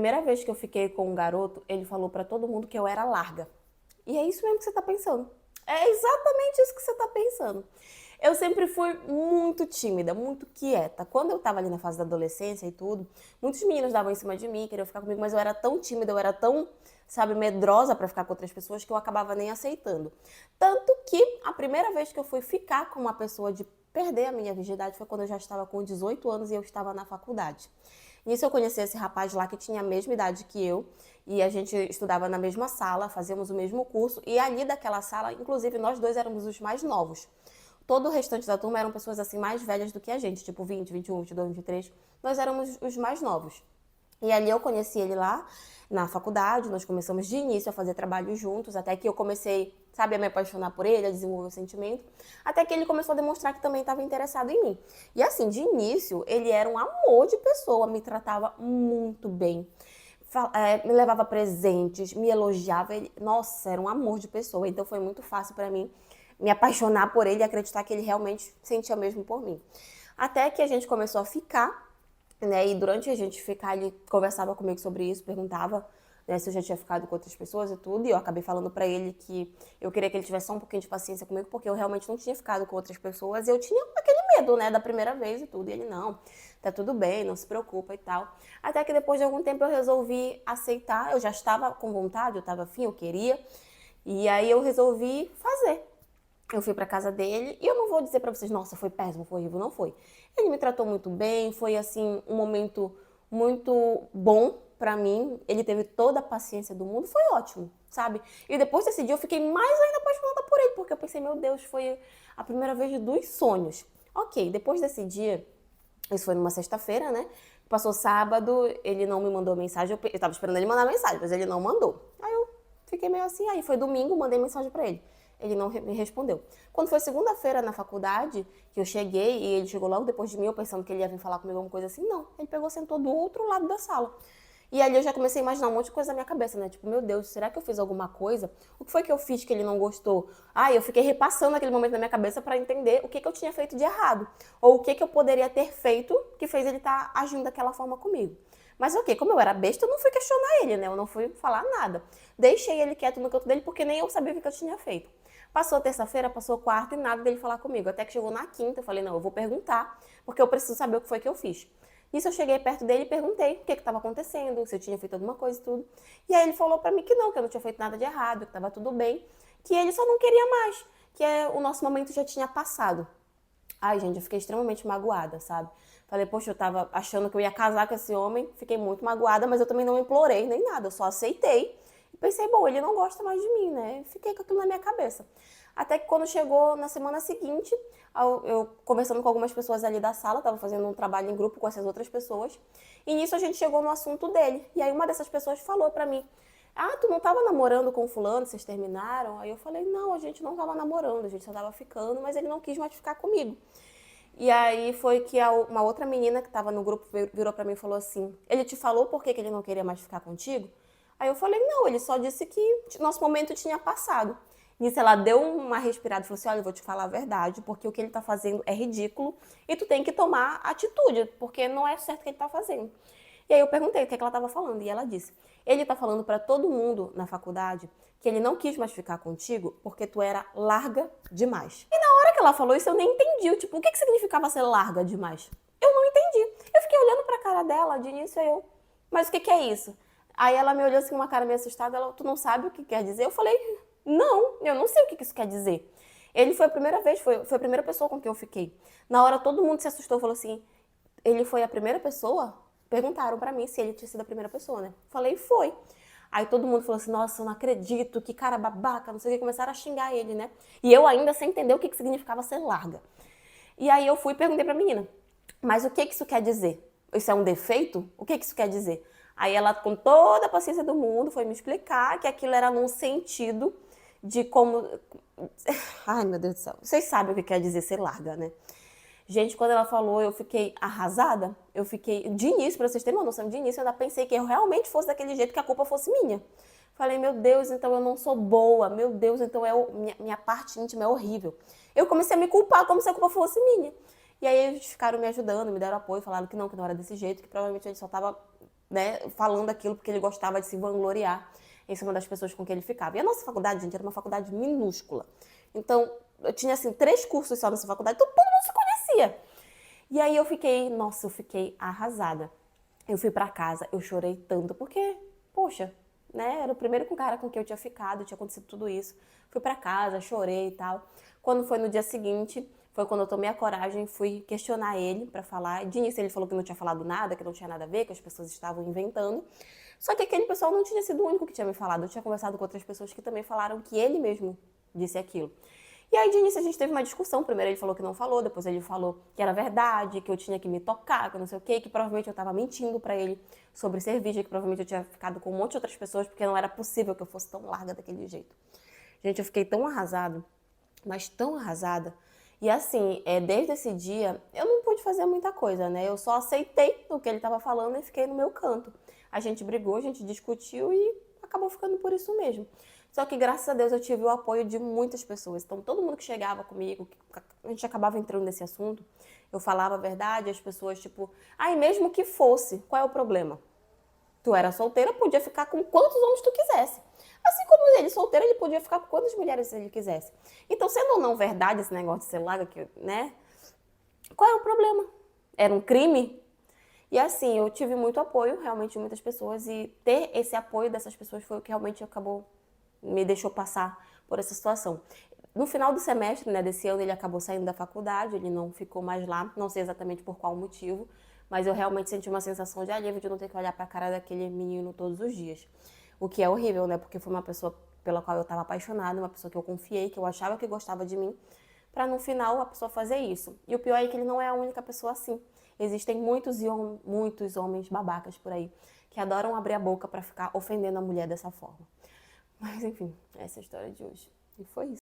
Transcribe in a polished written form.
Primeira vez que eu fiquei com um garoto, ele falou pra todo mundo que eu era larga. E é isso mesmo que você tá pensando. É exatamente isso que você tá pensando. Eu sempre fui muito tímida, muito quieta. Quando eu tava ali na fase da adolescência e tudo, muitos meninos davam em cima de mim, queriam ficar comigo, mas eu era tão tímida, eu era tão, sabe, medrosa pra ficar com outras pessoas que eu acabava nem aceitando. Tanto que a primeira vez que eu fui ficar com uma pessoa de perder a minha virgindade foi quando eu já estava com 18 anos e eu estava na faculdade. Nisso eu conheci esse rapaz lá que tinha a mesma idade que eu e a gente estudava na mesma sala, fazíamos o mesmo curso e ali daquela sala, inclusive nós dois éramos os mais novos. Todo o restante da turma eram pessoas assim mais velhas do que a gente, tipo 20, 21, 22, 23. Nós éramos os mais novos. E ali eu conheci ele lá na faculdade, nós começamos de início a fazer trabalho juntos, até que eu comecei, sabe, a me apaixonar por ele, a desenvolver o sentimento, até que ele começou a demonstrar que também estava interessado em mim. E assim, de início, ele era um amor de pessoa, me tratava muito bem. Me levava presentes, me elogiava, ele, nossa, era um amor de pessoa, então foi muito fácil para mim me apaixonar por ele e acreditar que ele realmente sentia mesmo por mim. Até que a gente começou a ficar, né? E durante a gente ficar, ele conversava comigo sobre isso, perguntava, né, se eu já tinha ficado com outras pessoas e tudo, e eu acabei falando pra ele que eu queria que ele tivesse só um pouquinho de paciência comigo, porque eu realmente não tinha ficado com outras pessoas, e eu tinha aquele medo, né, da primeira vez e tudo, e ele, não, tá tudo bem, não se preocupa e tal. Até que depois de algum tempo eu resolvi aceitar, eu já estava com vontade, eu estava afim, eu queria, e aí eu resolvi fazer. Eu fui pra casa dele e eu não vou dizer pra vocês, nossa, foi péssimo, foi horrível, não foi. Ele me tratou muito bem, foi assim um momento muito bom pra mim. Ele teve toda a paciência do mundo, foi ótimo, sabe? E depois desse dia eu fiquei mais ainda apaixonada por ele, porque eu pensei, meu Deus, foi a primeira vez dos sonhos. Ok, depois desse dia, isso foi numa sexta-feira, né? Passou sábado, ele não me mandou mensagem, eu tava esperando ele mandar mensagem, mas ele não mandou. Aí eu fiquei meio assim, aí foi domingo, mandei mensagem pra ele. Ele não me respondeu. Quando foi segunda-feira na faculdade, que eu cheguei e ele chegou logo depois de mim, eu pensando que ele ia vir falar comigo alguma coisa assim, não. Ele pegou e sentou do outro lado da sala. E ali eu já comecei a imaginar um monte de coisa na minha cabeça, né? Tipo, meu Deus, será que eu fiz alguma coisa? O que foi que eu fiz que ele não gostou? Ah, eu fiquei repassando aquele momento na minha cabeça pra entender o que eu tinha feito de errado. Ou o que eu poderia ter feito que fez ele estar agindo daquela forma comigo. Mas ok, como eu era besta, eu não fui questionar ele, né? Eu não fui falar nada. Deixei ele quieto no canto dele porque nem eu sabia o que eu tinha feito. Passou terça-feira, passou quarta e nada dele falar comigo. Até que chegou na quinta, eu falei, não, eu vou perguntar, porque eu preciso saber o que foi que eu fiz. Nisso eu cheguei perto dele e perguntei o que estava acontecendo, se eu tinha feito alguma coisa e tudo. E aí ele falou pra mim que eu não tinha feito nada de errado, que estava tudo bem, que ele só não queria mais, que o nosso momento já tinha passado. Ai, gente, eu fiquei extremamente magoada, sabe? Falei, poxa, eu tava achando que eu ia casar com esse homem, fiquei muito magoada, mas eu também não implorei nem nada, eu só aceitei. E pensei, bom, ele não gosta mais de mim, né? Fiquei com aquilo na minha cabeça. Até que quando chegou na semana seguinte, eu conversando com algumas pessoas ali da sala, tava fazendo um trabalho em grupo com essas outras pessoas, e nisso a gente chegou no assunto dele. E aí uma dessas pessoas falou pra mim, ah, tu não tava namorando com fulano, vocês terminaram? Aí eu falei, não, a gente não tava namorando, a gente só tava ficando, mas ele não quis mais ficar comigo. E aí foi que uma outra menina que estava no grupo virou pra mim e falou assim, ele te falou por que ele não queria mais ficar contigo? Aí eu falei, não, ele só disse que nosso momento tinha passado. Nisso ela deu uma respirada e falou assim, olha, eu vou te falar a verdade, porque o que ele tá fazendo é ridículo e tu tem que tomar atitude, porque não é certo o que ele tá fazendo. E aí eu perguntei o que ela estava falando e ela disse, ele tá falando para todo mundo na faculdade que ele não quis mais ficar contigo porque tu era larga demais. E na hora que ela falou isso eu nem entendi, tipo, o que significava ser larga demais? Eu não entendi. Eu fiquei olhando pra cara dela, de início mas o que é isso? Aí ela me olhou assim com uma cara meio assustada, tu não sabe o que quer dizer? Eu falei, não, eu não sei o que isso quer dizer. Ele foi a primeira vez, foi a primeira pessoa com quem eu fiquei. Na hora todo mundo se assustou, falou assim, ele foi a primeira pessoa? Perguntaram pra mim se ele tinha sido a primeira pessoa, né? Falei, foi. Aí todo mundo falou assim, nossa, eu não acredito, que cara babaca, não sei o que, começaram a xingar ele, né? E eu ainda sem entender o que significava ser larga. E aí eu fui e perguntei pra menina, mas o que isso quer dizer? Isso é um defeito? O que isso quer dizer? Aí ela, com toda a paciência do mundo, foi me explicar que aquilo era num sentido de como... Ai, meu Deus do céu. Vocês sabem o que quer dizer ser larga, né? Gente, quando ela falou, eu fiquei arrasada. Eu fiquei, de início, pra vocês terem uma noção, de início eu ainda pensei que eu realmente fosse daquele jeito, que a culpa fosse minha. Falei, meu Deus, então eu não sou boa. Meu Deus, então minha parte íntima é horrível. Eu comecei a me culpar como se a culpa fosse minha. E aí eles ficaram me ajudando, me deram apoio, falaram que não era desse jeito, que provavelmente ele só tava né, falando aquilo porque ele gostava de se vangloriar em cima das pessoas com quem ele ficava. E a nossa faculdade, gente, era uma faculdade minúscula. Então, eu tinha, assim, 3 cursos só nessa faculdade, então todo mundo se conhecia. E aí eu fiquei arrasada. Eu fui pra casa, eu chorei tanto, porque, poxa, né, era o primeiro cara com quem eu tinha ficado, tinha acontecido tudo isso. Fui pra casa, chorei e tal. Quando foi no dia seguinte, foi quando eu tomei a coragem, fui questionar ele pra falar. De início ele falou que não tinha falado nada, que não tinha nada a ver, que as pessoas estavam inventando. Só que aquele pessoal não tinha sido o único que tinha me falado. Eu tinha conversado com outras pessoas que também falaram que ele mesmo disse aquilo. E aí, de início, a gente teve uma discussão. Primeiro ele falou que não falou, depois ele falou que era verdade, que eu tinha que me tocar, que não sei o quê, que provavelmente eu tava mentindo pra ele sobre ser virgem, que provavelmente eu tinha ficado com um monte de outras pessoas, porque não era possível que eu fosse tão larga daquele jeito. Gente, eu fiquei tão arrasada, mas tão arrasada. E assim, desde esse dia, eu não pude fazer muita coisa, né? Eu só aceitei o que ele tava falando e fiquei no meu canto. A gente brigou, a gente discutiu e acabou ficando por isso mesmo. Só que, graças a Deus, eu tive o apoio de muitas pessoas. Então, todo mundo que chegava comigo, a gente acabava entrando nesse assunto, eu falava a verdade, as pessoas, tipo, ai, mesmo que fosse, qual é o problema? Tu era solteira, podia ficar com quantos homens tu quisesse. Assim como ele, solteiro, ele podia ficar com quantas mulheres ele quisesse. Então, sendo ou não verdade esse negócio de ser larga, né? Qual é o problema? Era um crime? E assim, eu tive muito apoio, realmente, de muitas pessoas, e ter esse apoio dessas pessoas foi o que realmente me deixou passar por essa situação. No final do semestre, né, desse ano, ele acabou saindo da faculdade, ele não ficou mais lá, não sei exatamente por qual motivo, mas eu realmente senti uma sensação de alívio de não ter que olhar pra cara daquele menino todos os dias. O que é horrível, né, porque foi uma pessoa pela qual eu estava apaixonada, uma pessoa que eu confiei, que eu achava que gostava de mim, para no final a pessoa fazer isso. E o pior é que ele não é a única pessoa assim. Existem muitos homens babacas por aí que adoram abrir a boca para ficar ofendendo a mulher dessa forma. Mas enfim, essa é a história de hoje. E foi isso.